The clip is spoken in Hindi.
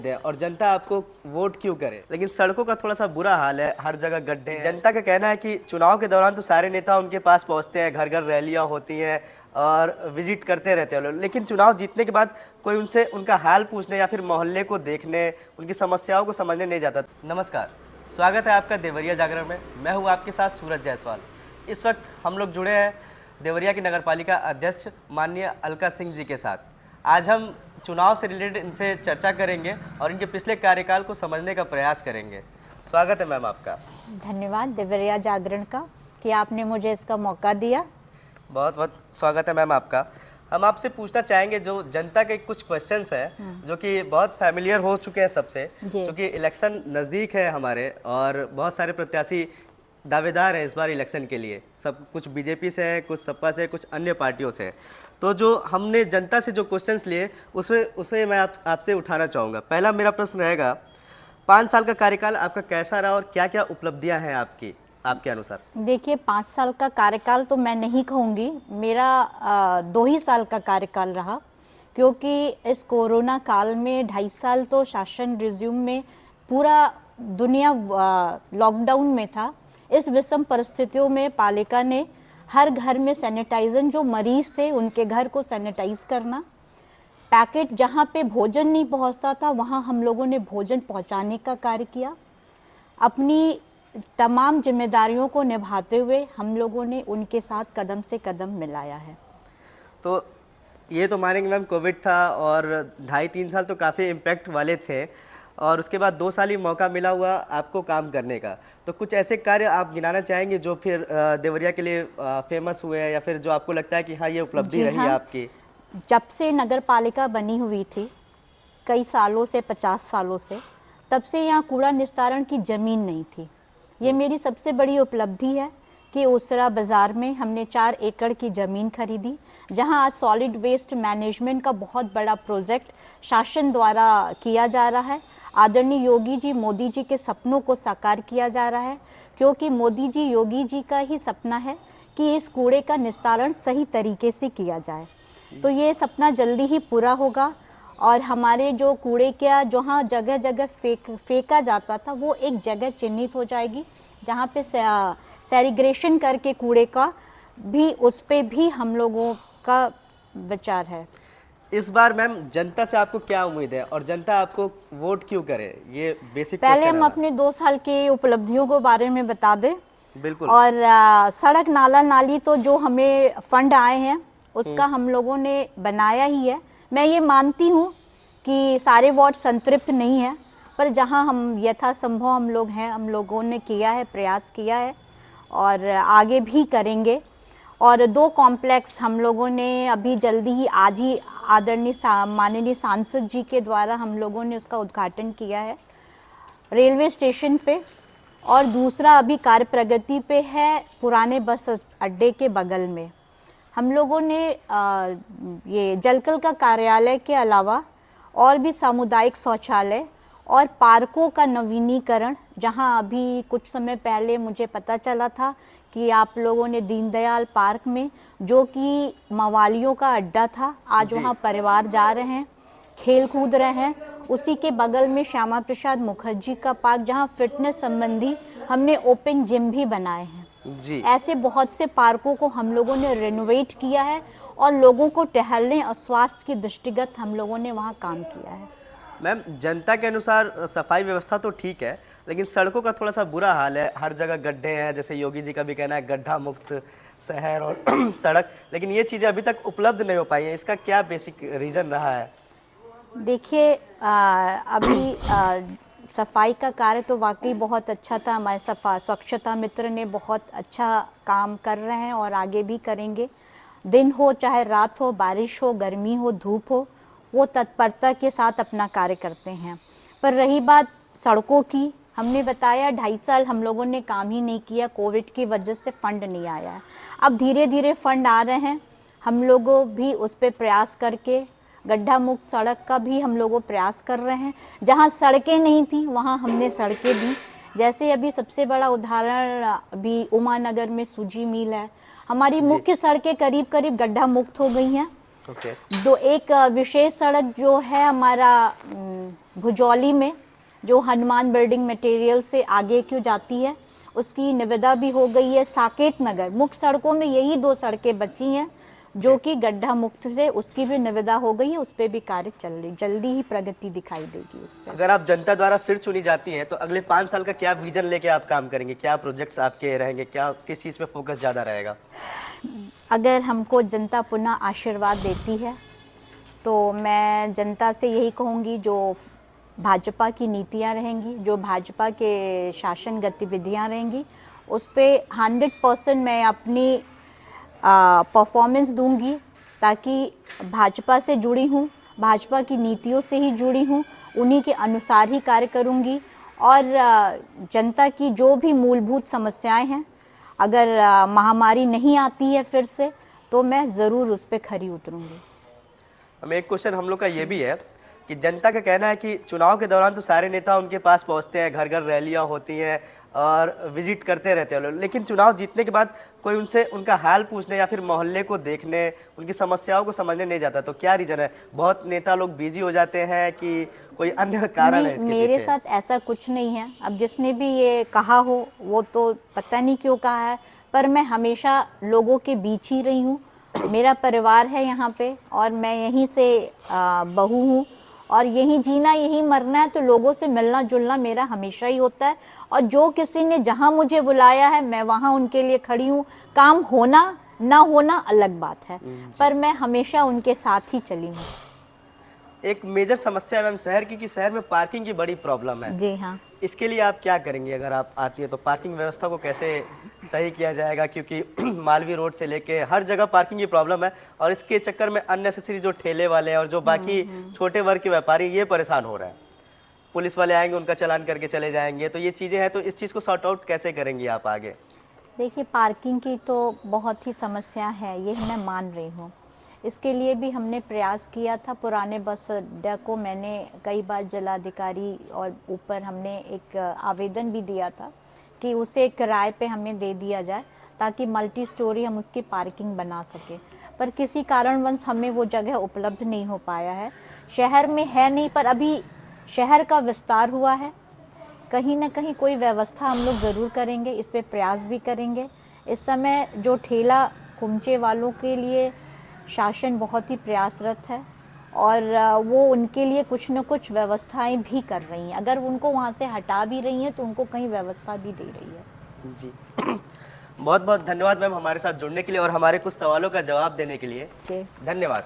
दे और जनता आपको वोट क्यों करे। लेकिन सड़कों का थोड़ा सा बुरा हाल है, हर जगह गड्ढे हैं। जनता का कहना है कि चुनाव के दौरान तो सारे नेता उनके पास पहुंचते हैं, घर घर रैलियां होती हैं और विजिट करते रहते हैं लोग, लेकिन चुनाव जीतने के बाद कोई उनसे उनका हाल पूछने या फिर मोहल्ले को देखने, उनकी समस्याओं को समझने नहीं जाता। नमस्कार, स्वागत है आपका देवरिया जागरण में। मैं हूँ आपके साथ सूरज जायसवाल। इस वक्त हम लोग जुड़े हैं देवरिया की नगरपालिका अध्यक्ष माननीय अलका सिंह जी के साथ। आज हम चुनाव से रिलेटेड इनसे चर्चा करेंगे और इनके पिछले कार्यकाल को समझने का प्रयास करेंगे। स्वागत है मैम आपका। धन्यवाद देवरिया जागरण का कि आपने मुझे इसका मौका दिया। बहुत बहुत स्वागत है मैम आपका। हम आपसे पूछना चाहेंगे, जो जनता के कुछ क्वेश्चंस हैं जो कि बहुत फैमिलियर हो चुके हैं सबसे, क्योंकि इलेक्शन नज़दीक है हमारे और बहुत सारे प्रत्याशी दावेदार हैं इस बार इलेक्शन के लिए। सब कुछ बीजेपी से है, कुछ सपा से, कुछ अन्य पार्टियों से। तो जो हमने जनता से जो क्वेश्चंस लिए उसे मैं आपसे उठाना चाहूँगा। पहला मेरा प्रश्न रहेगा, 5 साल का कार्यकाल आपका कैसा रहा और क्या क्या उपलब्धियाँ हैं आपके अनुसार? देखिए, 5 साल का कार्यकाल तो मैं नहीं कहूँगी, मेरा 2 ही साल का कार्यकाल रहा, क्योंकि इस कोरोना काल में 2.5 साल तो शासन रिज्यूम में पूरा दुनिया लॉकडाउन में था। इस विषम परिस्थितियों में पालिका ने हर घर में सैनिटाइजर, जो मरीज थे उनके घर को सैनिटाइज करना, पैकेट जहाँ पे भोजन नहीं पहुँचता था वहाँ हम लोगों ने भोजन पहुँचाने का कार्य किया। अपनी तमाम जिम्मेदारियों को निभाते हुए हम लोगों ने उनके साथ कदम से कदम मिलाया है। तो ये तो मानेंगे मैम, कोविड था और 2.5-3 साल तो काफ़ी इम्पैक्ट वाले थे और उसके बाद 2 साल ही मौका मिला हुआ आपको काम करने का। तो कुछ ऐसे कार्य आप गिनाना चाहेंगे जो फिर देवरिया के लिए फेमस हुए हैं या फिर जो आपको लगता है कि हाँ ये उपलब्धि रही है आपकी? जब से नगर पालिका बनी हुई थी, कई सालों से, 50 सालों से, तब से यहाँ कूड़ा निस्तारण की ज़मीन नहीं थी। ये मेरी सबसे बड़ी उपलब्धि है कि ओसरा बाज़ार में हमने 4 एकड़ की ज़मीन खरीदी, जहाँ आज सॉलिड वेस्ट मैनेजमेंट का बहुत बड़ा प्रोजेक्ट शासन द्वारा किया जा रहा है। आदरणीय योगी जी, मोदी जी के सपनों को साकार किया जा रहा है, क्योंकि मोदी जी, योगी जी का ही सपना है कि इस कूड़े का निस्तारण सही तरीके से किया जाए। तो ये सपना जल्दी ही पूरा होगा और हमारे जो कूड़े का जहाँ जगह जगह फेंका जाता था वो एक जगह चिन्हित हो जाएगी, जहाँ पे सेग्रीगेशन करके कूड़े का भी, उस पे भी हम लोगों का विचार है। इस बार मैम जनता से आपको क्या उम्मीद है और जनता आपको वोट क्यों करे, ये बेसिक पहले हम अपने 2 साल की उपलब्धियों के बारे में बता दें। बिल्कुल। और सड़क, नाला, नाली तो जो हमें फंड आए हैं उसका हम लोगों ने बनाया ही है। मैं ये मानती हूँ कि सारे वार्ड संतृप्त नहीं है, पर जहाँ हम यथासंभव हम लोग हैं, हम लोगों ने किया है, प्रयास किया है और आगे भी करेंगे। और 2 कॉम्प्लेक्स हम लोगों ने अभी जल्दी ही, आज ही आदरणीय माननीय सांसद जी के द्वारा हम लोगों ने उसका उद्घाटन किया है रेलवे स्टेशन पे, और दूसरा अभी कार्य प्रगति पे है पुराने बस अड्डे के बगल में। हम लोगों ने ये जलकल का कार्यालय के अलावा और भी सामुदायिक शौचालय और पार्कों का नवीनीकरण, जहां अभी कुछ समय पहले मुझे पता चला था कि आप लोगों ने दीनदयाल पार्क में, जो कि मवालियों का अड्डा था, आज वहां परिवार जा रहे हैं, खेल कूद रहे हैं। उसी के बगल में श्यामा प्रसाद मुखर्जी का पार्क, जहां फिटनेस संबंधी हमने ओपन जिम भी बनाए हैं जी। ऐसे बहुत से पार्कों को हम लोगों ने रेनोवेट किया है और लोगों को टहलने और स्वास्थ्य की दृष्टिगत हम लोगों ने वहाँ काम किया है। मैम, जनता के अनुसार सफाई व्यवस्था तो ठीक है, लेकिन सड़कों का थोड़ा सा बुरा हाल है, हर जगह गड्ढे हैं। जैसे योगी जी का भी कहना है गड्ढा मुक्त शहर और सड़क, लेकिन ये चीज़ें अभी तक उपलब्ध नहीं हो पाई हैं। इसका क्या बेसिक रीज़न रहा है? देखिए, अभी सफाई का कार्य तो वाकई बहुत अच्छा था। हमारे स्वच्छता मित्र ने बहुत अच्छा काम कर रहे हैं और आगे भी करेंगे। दिन हो चाहे रात हो, बारिश हो, गर्मी हो, धूप हो, वो तत्परता के साथ अपना कार्य करते हैं। पर रही बात सड़कों की, हमने बताया 2.5 साल हम लोगों ने काम ही नहीं किया, कोविड की वजह से फंड नहीं आया है। अब धीरे धीरे फंड आ रहे हैं, हम लोगों भी उस पर प्रयास करके गड्ढा मुक्त सड़क का भी हम लोगों प्रयास कर रहे हैं। जहां सड़कें नहीं थी वहां हमने सड़कें दी। जैसे अभी सबसे बड़ा उदाहरण अभी उमा नगर में सूजी मिल है, हमारी मुख्य सड़कें करीब करीब गड्ढा मुक्त हो गई हैं। ओके। दो एक विशेष सड़क जो है हमारा भुजौली में, जो हनुमान बिल्डिंग मटेरियल से आगे क्यों जाती है, उसकी निविदा भी हो गई है। साकेत नगर, मुख्य सड़कों में यही 2 सड़कें बची हैं जो कि गड्ढा मुक्त से, उसकी भी निविदा हो गई है, उस पर भी कार्य चल रही, जल्दी ही प्रगति दिखाई देगी उस पर। अगर आप जनता द्वारा फिर चुनी जाती हैं तो अगले 5 साल का क्या विजन लेके आप काम करेंगे, क्या प्रोजेक्ट्स आपके रहेंगे, क्या किस चीज़ पे फोकस ज़्यादा रहेगा? अगर हमको जनता पुनः आशीर्वाद देती है तो मैं जनता से यही कहूँगी, जो भाजपा की नीतियाँ रहेंगी, जो भाजपा के शासन गतिविधियाँ रहेंगी, उस पे 100% मैं अपनी परफॉर्मेंस दूंगी, ताकि भाजपा से जुड़ी हूँ, भाजपा की नीतियों से ही जुड़ी हूँ, उन्हीं के अनुसार ही कार्य करूँगी। और जनता की जो भी मूलभूत समस्याएं हैं, अगर महामारी नहीं आती है फिर से, तो मैं ज़रूर उस पर खरी उतरूँगी। हमें एक क्वेश्चन हम लोग का ये भी है कि जनता का कहना है कि चुनाव के दौरान तो सारे नेता उनके पास पहुंचते हैं, घर घर रैलियां होती हैं और विजिट करते रहते हैं लोग, लेकिन चुनाव जीतने के बाद कोई उनसे उनका हाल पूछने या फिर मोहल्ले को देखने, उनकी समस्याओं को समझने नहीं जाता। तो क्या रीज़न है, बहुत नेता लोग बिजी हो जाते हैं कि कोई अन्य कारण है इसके मेरे पीछे? साथ ऐसा कुछ नहीं है। अब जिसने भी ये कहा हो वो तो पता नहीं क्यों कहा है, पर मैं हमेशा लोगों के बीच ही रही हूँ। मेरा परिवार है यहाँ पे और मैं यहीं से बहू हूँ और यहीं जीना यहीं मरना है, तो लोगों से मिलना जुलना मेरा हमेशा ही होता है। और जो किसी ने जहाँ मुझे बुलाया है मैं वहाँ उनके लिए खड़ी हूँ। काम होना ना होना अलग बात है, पर मैं हमेशा उनके साथ ही चली हूँ। एक मेजर समस्या है मैम शहर की, कि शहर में पार्किंग की बड़ी प्रॉब्लम है। जी हाँ। इसके लिए आप क्या करेंगे अगर आप आती है तो? पार्किंग व्यवस्था को कैसे सही किया जाएगा, क्योंकि मालवीय रोड से लेके हर जगह पार्किंग की प्रॉब्लम है और इसके चक्कर में अननेसेसरी जो ठेले वाले और जो बाकी छोटे वर्ग के व्यापारी ये परेशान हो रहे हैं। पुलिस वाले आएंगे, उनका चालान करके चले जाएंगे, तो ये चीज़ें हैं। तो इस चीज़ को सॉर्ट आउट कैसे करेंगी आप आगे? देखिए, पार्किंग की तो बहुत ही समस्या है, ये मैं मान रही हूँ। इसके लिए भी हमने प्रयास किया था। पुराने बस अड्डा को मैंने कई बार जिलाधिकारी और ऊपर हमने एक आवेदन भी दिया था कि उसे किराए पे हमें दे दिया जाए, ताकि मल्टी स्टोरी हम उसकी पार्किंग बना सके। पर किसी कारणवश हमें वो जगह उपलब्ध नहीं हो पाया है। शहर में है नहीं, पर अभी शहर का विस्तार हुआ है, कहीं ना कहीं कोई व्यवस्था हम लोग ज़रूर करेंगे, इस पे प्रयास भी करेंगे। इस समय जो ठेला कुमचे वालों के लिए शासन बहुत ही प्रयासरत है और वो उनके लिए कुछ न कुछ व्यवस्थाएं भी कर रही हैं। अगर उनको वहाँ से हटा भी रही हैं तो उनको कहीं व्यवस्था भी दे रही है। जी बहुत बहुत धन्यवाद मैम हमारे साथ जुड़ने के लिए और हमारे कुछ सवालों का जवाब देने के लिए। जी धन्यवाद।